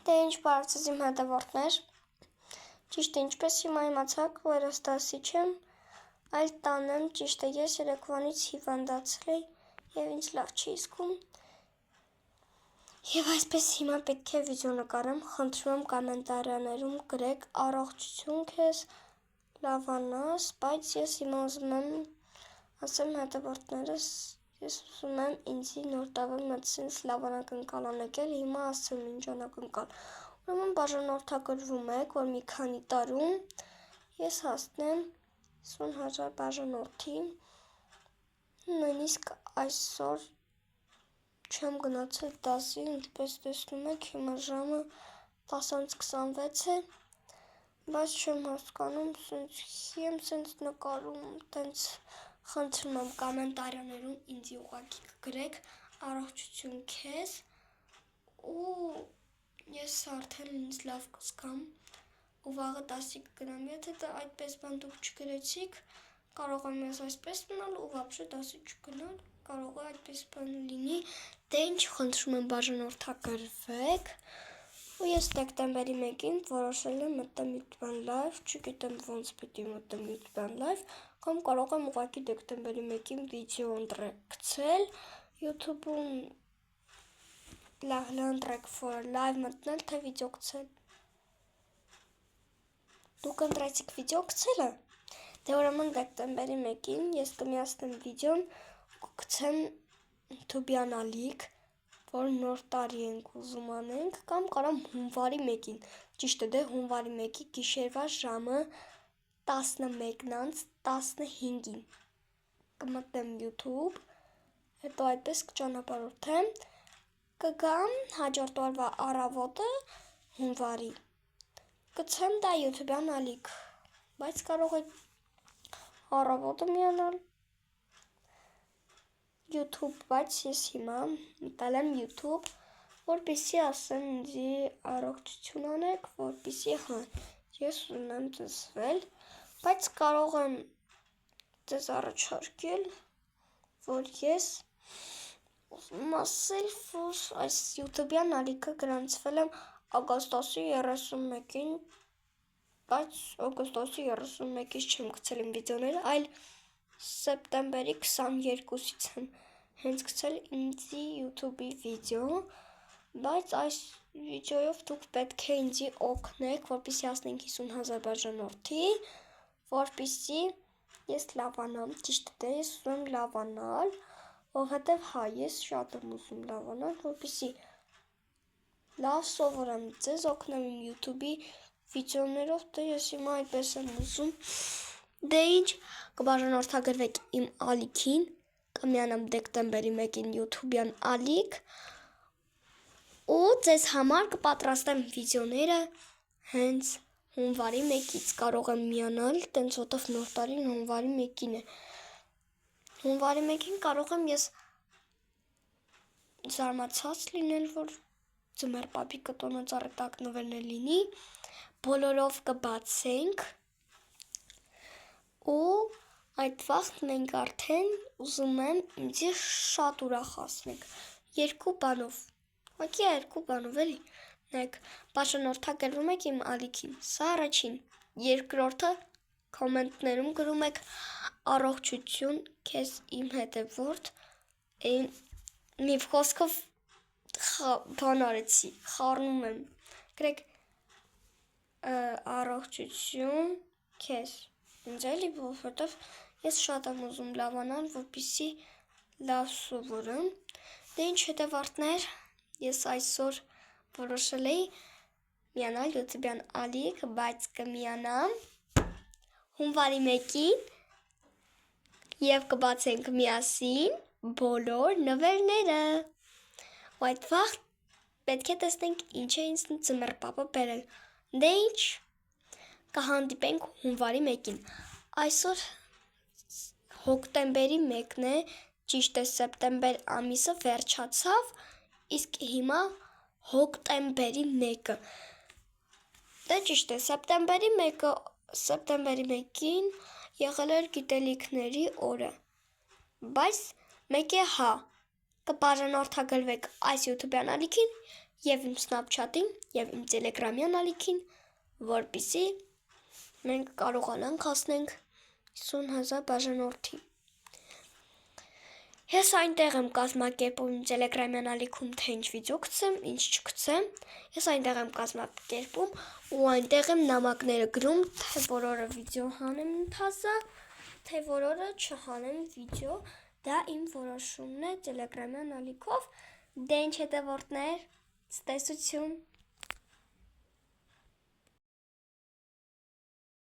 Դե ինչ բարձր իմ հետևորդներ, ճիշտ ինչպես հիմա իմացաք, որ ես դասի չեմ, այլ տան եմ, ճիշտ է ես երեկվանից հիվանդացել էի և ինձ լավ չի զգում։ Եվ այսպես հիմա պետք է վիդեո նկարեմ, խնդրում եմ կոմենտարիաներում գրեք առողջություն քեզ, լավանաս, բայց ես հիմա ուզում եմ ասեմ հետևորդներս, ես ուզում եմ ինձի նոր տարվա մտցինս լավանակնկալ անեկել, հիմա ասեմ ինչ անակնկալ։ Ուրեմն բաժանորդագրվում եք, որ մի քանի տարում ես հասնեմ 50,000 բաժանորդի, նույնիսկ այսօր չեմ գնացել դասի, ինչպես տեսնում եք, հիմա ժամը 10:26 է, բայց չեմ հասկանում, եմ սենց նկարում, տենց խնդրում եմ կոմենտարիաներում ինձի ուղղակի կգրեք առողջություն քեզ ու ես արդեն ինձ լավ կզգամ ու վաղը դասի կգնամ, եթե դա այդպես բան դուք չգրեցիք, կարող եմ ես այսպես մնալ ու վաբշե դասի չգնալ, կարող է այդպես բան լինի, դե ինչ խնդրում եմ բաժանորդագրվեք ու ես դեկտեմբերի 1-ին որոշել եմ մտնեմ YouTube-ան live, չգիտեմ ոնց պիտի մտնեմ YouTube-ան live, կամ կարող եմ ուղղակի դեկտեմբերի 1-ին վիդեո ընտրել YouTube-ում ընտրեք որ live մտնել, թե վիդեո գցել։ Դուք ընտրեցիք վիդեո գցելը։ Դե ուրեմն դեկտեմբերի 1-ին ես կմիացնեմ վիդեոն ու կգցեմ YouTube-յան ալիք, որ նոր տարի ենք ուզում անենք, կամ կարամ հունվարի 1-ին, ճիշտ է դե հունվարի 1-ի գիշերվա ժամը 11:15-ին կմտնեմ YouTube, հետո այդպես կճանապարհորդեմ, կգամ հաջորդ օրվա առավոտը հունվարի, կգցեմ դա YouTube-յան ալիք, բայց կարող եք առավոտը միանալ YouTube, բայց ես հիմա մտել եմ YouTube, որպեսզի ասեմ ինձի առողջություն անեք, որպեսզի ես ունեմ ծնվել, բայց կարող եմ ձեզ առաջարկել, որ ես ուզում ասել, որ այս YouTube-յան ալիքը գրանցվել եմ օգոստոսի 31-ին, բայց օգոստոսի 31-ից չեմ գցել իմ վիդեոները, այլ սեպտեմբերի 22-ից եմ հենց գցել ինձի YouTube-ի վիդեո, բայց այս վիդեոյով դուք պետք է ինձի օգնեք, որպեսզի հասնենք 50,000 բաժանորդի, որպեսզի ես լավանամ, ճիշտ է, ես ուզում եմ լավանալ, որովհետև ես շատ եմ ուզում լավանալ, որպեսզի լավ սովորեմ, ձեզ օգնեմ իմ YouTube-ի վիդեոներով, դե ես հիմա այդպես եմ ուզում, դե ինչ, կբաժանորդագրվեք իմ ալիքին, կմիանամ դեկտեմբերի 1-ին YouTube-յան ալիք ու ձեզ համար կպատրաստեմ վիդեոները հենց հունվարի 1-ից կարող եմ միանալ, տենց ոտով նոր տարին հունվարի 1-ին է։ Հունվարի 1-ին կարող եմ ես զարմացած լինել, որ ձմեռ պապիկը տոնը ծառի տակ նվերներ լինի, բոլորով կբացենք ու այդ վաղտ մենք արդեն ուզում եմ ինձի շատ ուրախացնեք երկու բանով, ուղղակի երկու բանով էլի, նայեք, բաժանորդագրվում եք իմ ալիքին, սա առաջին, երկրորդը կոմենտներում գրում եք առողջություն քեզ իմ հետևորդ, մի խոսքով բան արեցի, խառնում եմ, գրեք առողջություն քեզ ինձ էլի, որովհետև ես շատ եմ ուզում լավանալ, որպեսզի լավ սովորեմ, դե ինչ հետևորդներ, ես այսօր որոշել էի միանալ YouTube-յան ալիք, բայց կմիանամ հունվարի 1-ին և կբացենք միասին բոլոր նվերները, ու այդ վաղ պետք է տեսնենք ինչ է ինձ ձմեռ պապը բերել, դե ինչ, կհանդիպենք հունվարի 1-ին, այսօր հոկտեմբերի 1-ն է, ճիշտ է սեպտեմբեր ամիսը վերջացավ, իսկ հիմա հոկտեմբերի 1-ը, դե ճիշտ է սեպտեմբերի 1-ը, սեպտեմբերի 1-ին եղել էր գիտելիքների օրը, բայց մեկ է կբաժանորդագրվեք այս YouTube-յան ալիքին եւ իմ Snapchat-ին եւ իմ Telegram-յան ալիքին, որպեսզի մենք կարողանանք հասնենք 50,000 բաժանորդի։ Ես այնտեղ եմ կազմակերպում իմ Telegram-յան ալիքում, թե ինչ վիդեո գցեմ, ինչ չգցեմ։ Ես այնտեղ եմ կազմակերպում ու այնտեղ եմ նամակները գրում, թե որ օրը վիդեո հանեմ ընթացա, թե որ օրը չհանեմ վիդեո։ Դա իմ որոշումն է Telegram-յան ալիքով։ Դե ինչ հետևորդներ, ցտեսություն։